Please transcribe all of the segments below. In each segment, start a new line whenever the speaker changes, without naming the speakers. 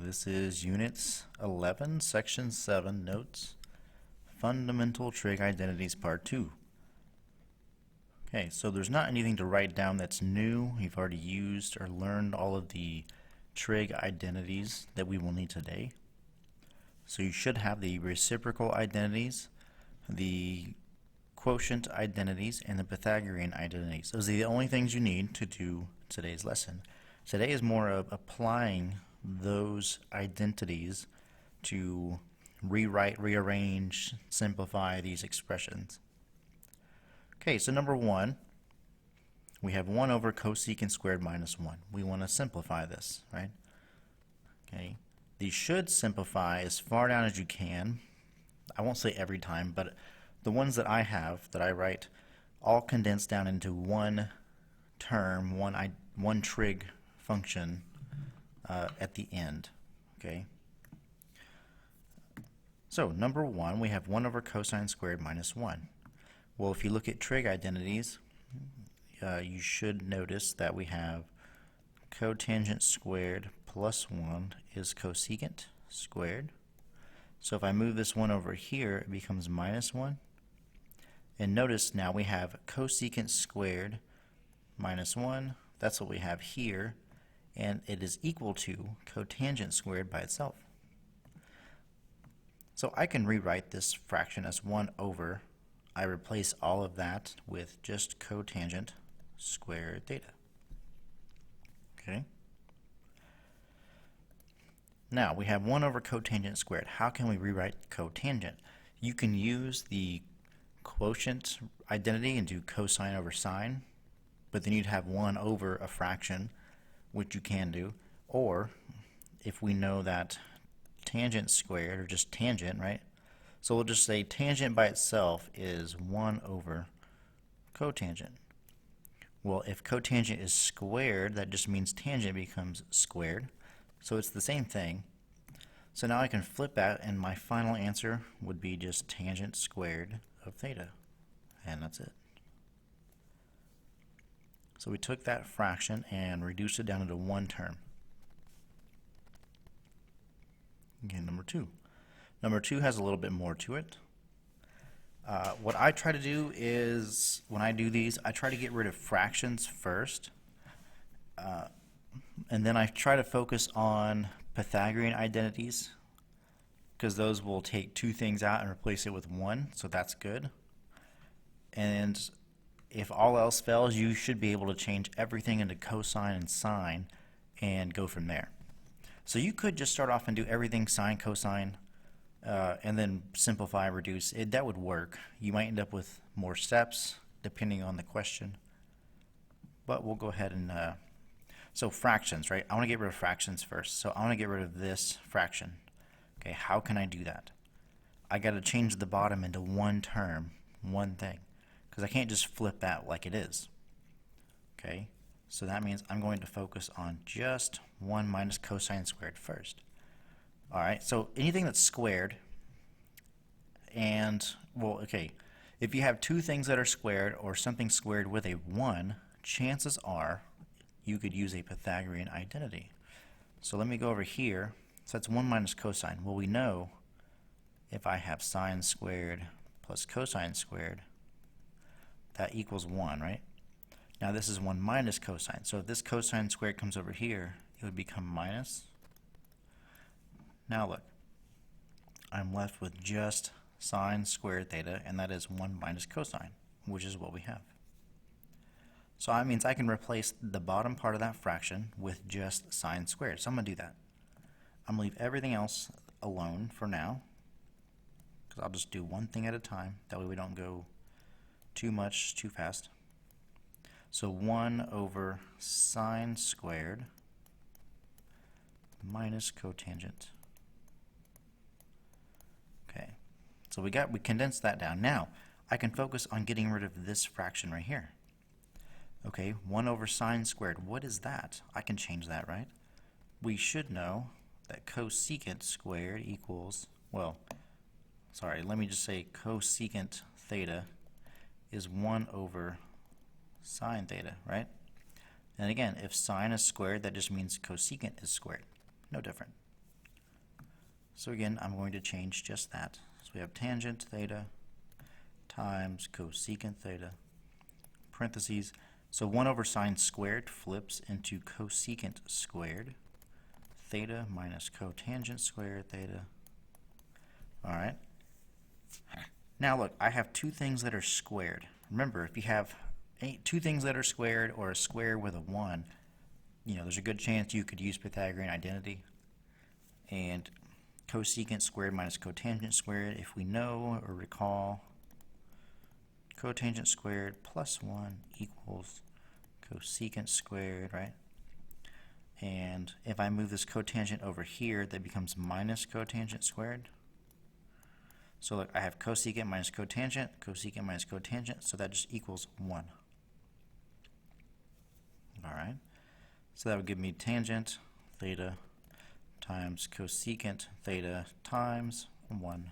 This is Units 11, Section 7, Notes, Fundamental Trig Identities, Part 2. Okay, so there's not anything to write down that's new. You've already used or learned all of the trig identities that we will need today. So you should have the reciprocal identities, the quotient identities, and the Pythagorean identities. Those are the only things you need to do today's lesson. Today is more of applying those identities to rewrite, rearrange, simplify these expressions. Okay, so number one, we have 1 over cosecant squared minus 1. We want to simplify this, right? Okay, these should simplify as far down as you can. I won't say every time, but the ones that I have, that I write, all condense down into one term, one trig function at the end. Okay. So number one, we have 1 over cosine squared minus 1. Well, if you look at trig identities, you should notice that we have cotangent squared plus 1 is cosecant squared. So if I move this 1 over here, it becomes minus 1. And notice now we have cosecant squared minus 1. That's what we have here. And it is equal to cotangent squared by itself. So I can rewrite this fraction as 1 over. I replace all of that with just cotangent squared theta. Okay. Now we have 1 over cotangent squared. How can we rewrite cotangent? You can use the quotient identity and do cosine over sine, but then you'd have 1 over a fraction, which you can do. Or if we know that tangent squared, or just tangent, right? So we'll just say tangent by itself is 1 over cotangent. Well, if cotangent is squared, that just means tangent becomes squared. So it's the same thing. So now I can flip that, and my final answer would be just tangent squared of theta. And that's it. So we took that fraction and reduced it down into one term. Okay, number two. Number two has a little bit more to it. What I try to do is, when I do these, I try to get rid of fractions first. And then I try to focus on Pythagorean identities, because those will take two things out and replace it with one, so that's good. And if all else fails, you should be able to change everything into cosine and sine and go from there. So you could just start off and do everything sine, cosine, and then simplify, reduce. That would work. You might end up with more steps depending on the question. But we'll go ahead and, so fractions, right? I want to get rid of fractions first. So I want to get rid of this fraction. Okay, how can I do that? I got to change the bottom into one term, one thing, because I can't just flip that like it is. Okay, so that means I'm going to focus on just 1 minus cosine squared first. Alright, so anything that's squared, and, well, okay, if you have two things that are squared or something squared with a 1, chances are you could use a Pythagorean identity. So let me go over here. So that's 1 minus cosine. Well, we know if I have sine squared plus cosine squared, that equals 1, right? Now this is 1 minus cosine. So if this cosine squared comes over here, it would become minus. Now look, I'm left with just sine squared theta, and that is 1 minus cosine, which is what we have. So that means I can replace the bottom part of that fraction with just sine squared. So I'm going to do that. I'm going to leave everything else alone for now, because I'll just do one thing at a time. That way we don't go too much too fast. So 1 over sine squared minus cotangent. Okay, so we condensed that down. Now I can focus on getting rid of this fraction right here. Okay, 1 over sine squared, what is that? I can change that, right? We should know that cosecant squared equals, well, sorry, let me just say cosecant theta is 1 over sine theta, right? And again, if sine is squared, that just means cosecant is squared. No different. So again, I'm going to change just that. So we have tangent theta times cosecant theta, parentheses. So 1 over sine squared flips into cosecant squared, theta minus cotangent squared theta. Alright. Now look, I have two things that are squared. Remember, if you have two things that are squared or a square with a 1, there's a good chance you could use Pythagorean identity. And cosecant squared minus cotangent squared, if we know or recall, cotangent squared plus 1 equals cosecant squared, right? And if I move this cotangent over here, that becomes minus cotangent squared. So look, I have cosecant minus cotangent, so that just equals 1. Alright, so that would give me tangent theta times cosecant theta times 1.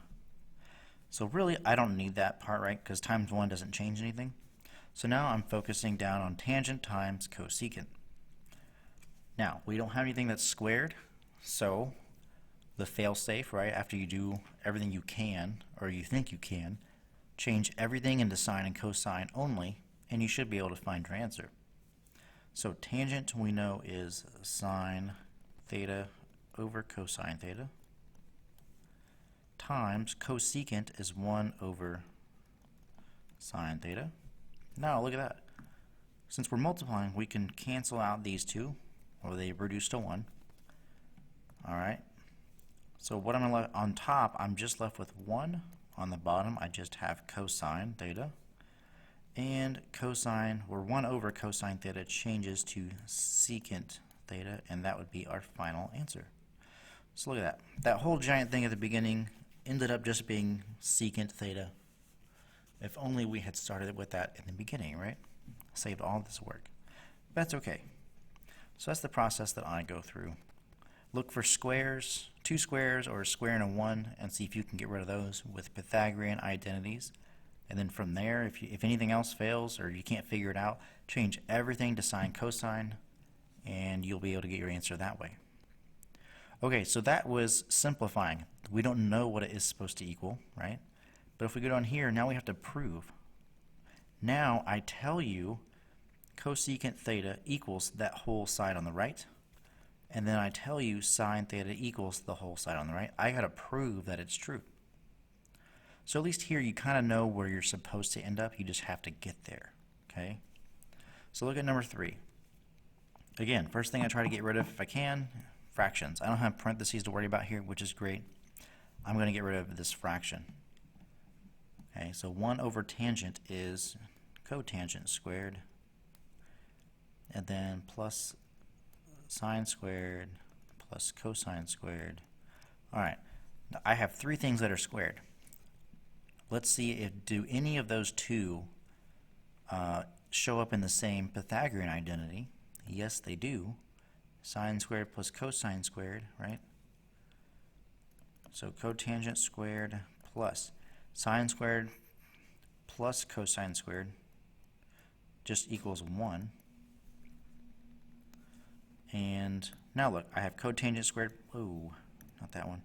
So really, I don't need that part, right? Because times 1 doesn't change anything. So now I'm focusing down on tangent times cosecant. Now, we don't have anything that's squared, so the fail-safe, right, after you do everything you can, or you think you can, change everything into sine and cosine only, and you should be able to find your answer. So tangent, we know, is sine theta over cosine theta, times cosecant is 1 over sine theta. Now look at that. Since we're multiplying, we can cancel out these two, or they reduce to 1. Alright. So what I'm left on top, I'm just left with 1. On the bottom, I just have cosine theta. And cosine, or 1 over cosine theta, changes to secant theta, and that would be our final answer. So look at that. That whole giant thing at the beginning ended up just being secant theta. If only we had started with that in the beginning, right? Saved all this work. But that's okay. So that's the process that I go through. Look for squares, 2 squares or a square and a 1, and see if you can get rid of those with Pythagorean identities. And then from there, if anything else fails or you can't figure it out, change everything to sine cosine, and you'll be able to get your answer that way. Okay, so that was simplifying. We don't know what it is supposed to equal, right? But if we go down here, now we have to prove. Now I tell you cosecant theta equals that whole side on the right, and then I tell you sine theta equals the whole side on the right. I got to prove that it's true. So at least here you kind of know where you're supposed to end up. You just have to get there. Okay? So look at number 3. Again, first thing I try to get rid of if I can, fractions. I don't have parentheses to worry about here, which is great. I'm going to get rid of this fraction. Okay, so 1 over tangent is cotangent squared, and then plus sine squared plus cosine squared. Alright, now I have 3 things that are squared. Let's see if do any of those two show up in the same Pythagorean identity. Yes, they do. Sine squared plus cosine squared, right? So cotangent squared plus sine squared plus cosine squared just equals 1. And now look, I have cotangent squared, not that one.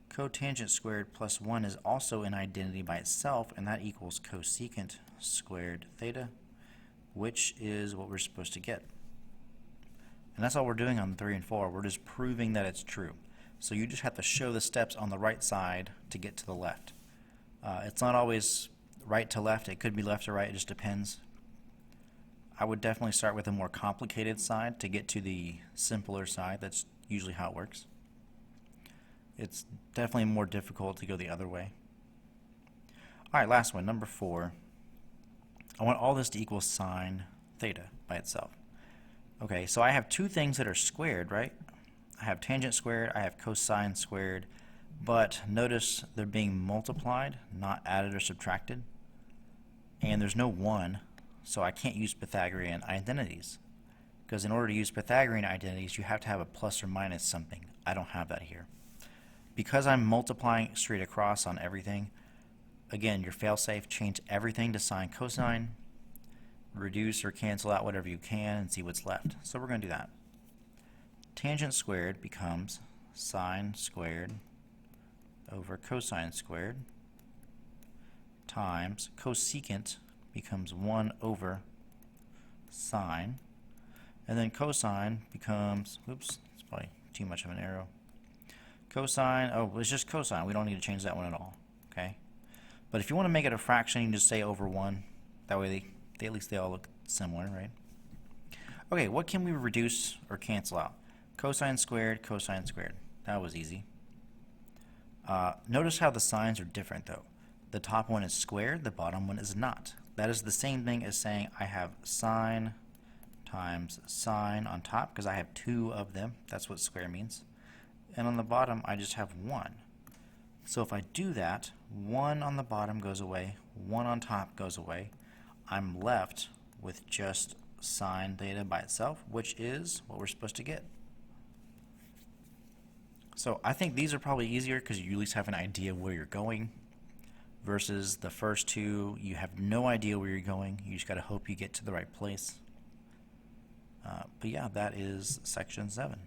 Cotangent squared plus 1 is also an identity by itself, and that equals cosecant squared theta, which is what we're supposed to get. And that's all we're doing on 3 and 4. We're just proving that it's true. So you just have to show the steps on the right side to get to the left. It's not always right to left. It could be left to right. It just depends. I would definitely start with a more complicated side to get to the simpler side. That's usually how it works. It's definitely more difficult to go the other way. Alright, last one, number 4. I want all this to equal sine theta by itself. Okay, so I have 2 things that are squared, right? I have tangent squared, I have cosine squared, but notice they're being multiplied, not added or subtracted. And there's no 1, so I can't use Pythagorean identities. Because in order to use Pythagorean identities, you have to have a plus or minus something. I don't have that here. Because I'm multiplying straight across on everything, again, your fail-safe, change everything to sine cosine, reduce or cancel out whatever you can, and see what's left. So we're going to do that. Tangent squared becomes sine squared over cosine squared times cosecant becomes 1 over sine, and then cosine becomes, oops, it's probably too much of an arrow. Cosine, oh, it's just cosine. We don't need to change that one at all, okay? But if you want to make it a fraction, you can just say over 1. That way they at least they all look similar, right? Okay, what can we reduce or cancel out? Cosine squared, cosine squared. That was easy. Notice how the signs are different, though. The top one is squared, the bottom one is not. That is the same thing as saying I have sine times sine on top, because I have 2 of them. That's what square means. And on the bottom, I just have 1. So if I do that, 1 on the bottom goes away, 1 on top goes away. I'm left with just sine theta by itself, which is what we're supposed to get. So I think these are probably easier because you at least have an idea where you're going, versus the first two, you have no idea where you're going. You just got to hope you get to the right place. But yeah, that is section 7.